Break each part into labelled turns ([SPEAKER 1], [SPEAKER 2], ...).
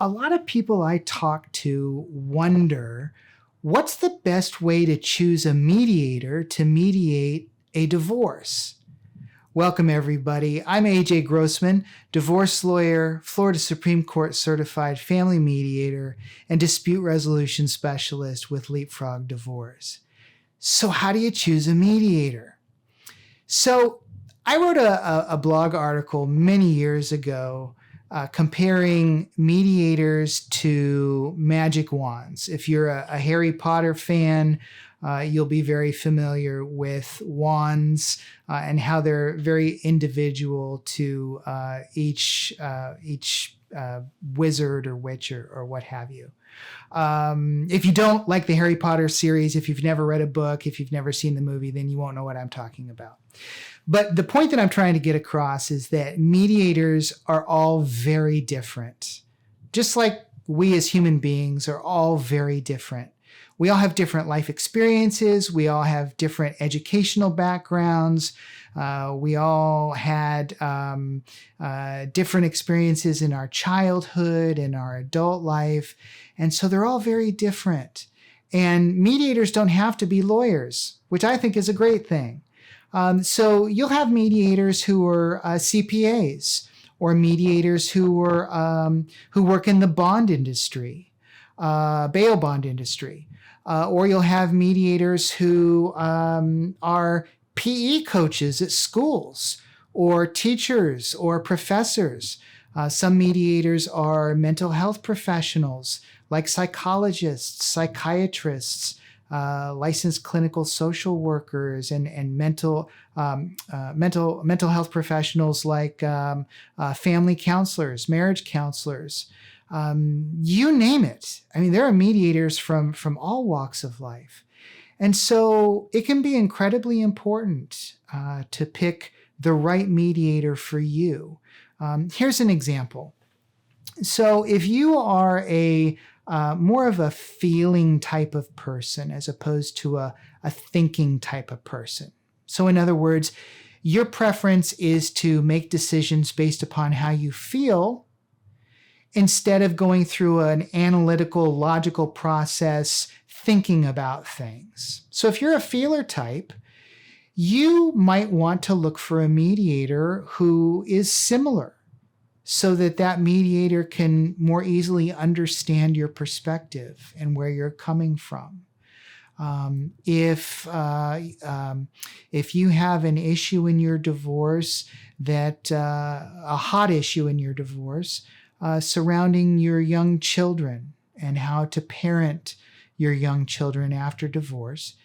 [SPEAKER 1] a lot of people I talk to wonder, what's the best way to choose a mediator to mediate a divorce? Welcome, everybody. I'm AJ Grossman, divorce lawyer, Florida Supreme Court certified family mediator, and dispute resolution specialist with Leapfrog Divorce. So how do you choose a mediator? So I wrote a blog article many years ago comparing mediators to magic wands. If you're a Harry Potter fan, you'll be very familiar with wands and how they're very individual to each wizard or witch or what have you. If you don't like the Harry Potter series, if you've never read a book, if you've never seen the movie, then you won't know what I'm talking about. But the point that I'm trying to get across is that mediators are all very different. Just like we as human beings are all very different. We all have different life experiences. We all have different educational backgrounds. We all had different experiences in our childhood and our adult life. And so they're all very different. And mediators don't have to be lawyers, which I think is a great thing. So you'll have mediators who are CPAs, or mediators who work in the bond industry, bail bond industry. Or you'll have mediators who are PE coaches at schools, or teachers or professors. Some mediators are mental health professionals like psychologists, psychiatrists, licensed clinical social workers, and mental health professionals like family counselors, marriage counselors. You name it. I mean, there are mediators from all walks of life. And so it can be incredibly important to pick the right mediator for you. Here's an example. So if you are more of a feeling type of person as opposed to a thinking type of person. So in other words, your preference is to make decisions based upon how you feel, instead of going through an analytical, logical process, thinking about things. So if you're a feeler type, you might want to look for a mediator who is similar, so that mediator can more easily understand your perspective and where you're coming from. If you have an issue in your divorce, a hot issue in your divorce, surrounding your young children and how to parent your young children after divorce,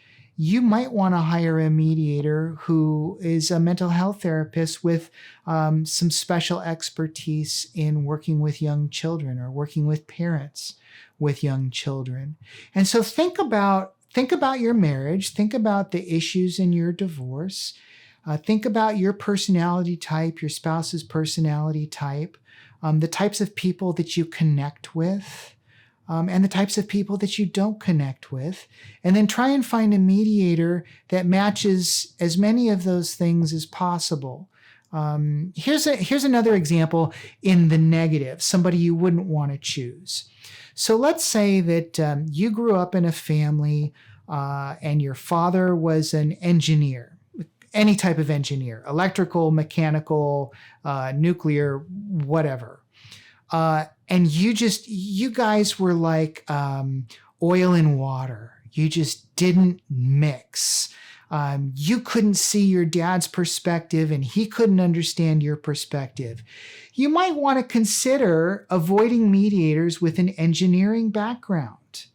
[SPEAKER 1] you might want to hire a mediator who is a mental health therapist with some special expertise in working with young children or working with parents with young children. And so think about your marriage, think about the issues in your divorce, think about your personality type, your spouse's personality type, the types of people that you connect with, and the types of people that you don't connect with, and then try and find a mediator that matches as many of those things as possible. Here's another example in the negative, somebody you wouldn't want to choose. So let's say that you grew up in a family and your father was an engineer, any type of engineer, electrical, mechanical, nuclear, whatever. And you guys were like oil and water. You just didn't mix. You couldn't see your dad's perspective and he couldn't understand your perspective. You might want to consider avoiding mediators with an engineering background.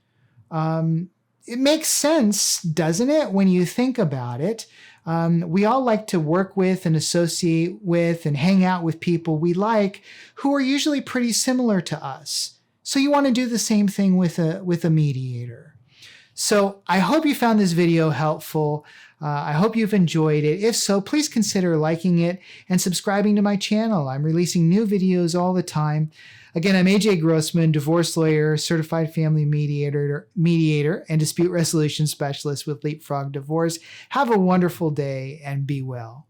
[SPEAKER 1] It makes sense, doesn't it, when you think about it? We all like to work with and associate with and hang out with people we like who are usually pretty similar to us. So you want to do the same thing with a mediator. So I hope you found this video helpful. I hope you've enjoyed it. If so, please consider liking it and subscribing to my channel. I'm releasing new videos all the time. Again, I'm AJ Grossman, divorce lawyer, certified family mediator, and dispute resolution specialist with Leapfrog Divorce. Have a wonderful day and be well.